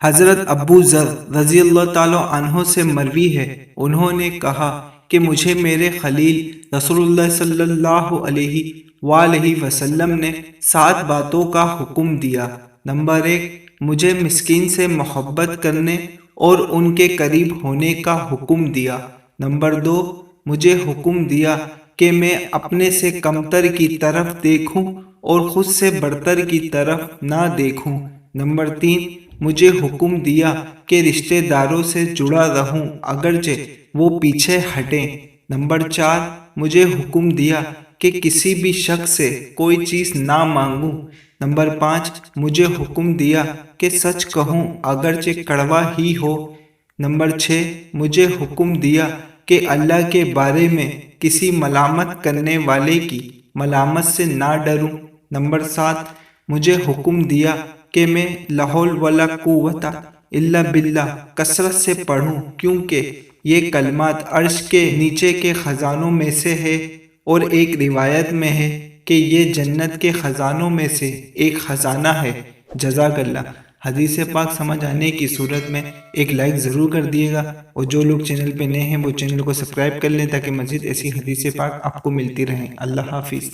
حضرت ابو ذر رضی اللہ تعالیٰ عنہ سے مروی ہے، انہوں نے کہا کہ مجھے میرے خلیل رسول اللہ صلی اللہ علیہ وآلہ وسلم نے 7 باتوں کا حکم دیا۔ نمبر 1، مجھے مسکین سے محبت کرنے اور ان کے قریب ہونے کا حکم دیا۔ نمبر 2، مجھے حکم دیا کہ میں اپنے سے کمتر کی طرف دیکھوں اور خود سے برتر کی طرف نہ دیکھوں۔ نمبر 3، مجھے حکم دیا کہ رشتہ داروں سے جڑا رہوں اگرچہ وہ پیچھے ہٹیں۔ نمبر 4، مجھے حکم دیا کہ کسی بھی شخص سے کوئی چیز نہ مانگوں۔ نمبر 5، مجھے حکم دیا کہ سچ کہوں اگرچہ کڑوا ہی ہو۔ نمبر 6، مجھے حکم دیا کہ اللہ کے بارے میں کسی ملامت کرنے والے کی ملامت سے نہ ڈروں۔ نمبر 7، مجھے حکم دیا کہ میں لا حول ولا قوت الا باللہ کثرت سے پڑھوں، کیونکہ یہ کلمات عرش کے نیچے کے خزانوں میں سے ہے، اور ایک روایت میں ہے کہ یہ جنت کے خزانوں میں سے ایک خزانہ ہے۔ جزاک اللہ۔ حدیث پاک سمجھ آنے کی صورت میں ایک لائک ضرور کر دیے گا، اور جو لوگ چینل پہ نئے ہیں وہ چینل کو سبسکرائب کر لیں تاکہ مزید ایسی حدیث پاک آپ کو ملتی رہیں۔ اللہ حافظ۔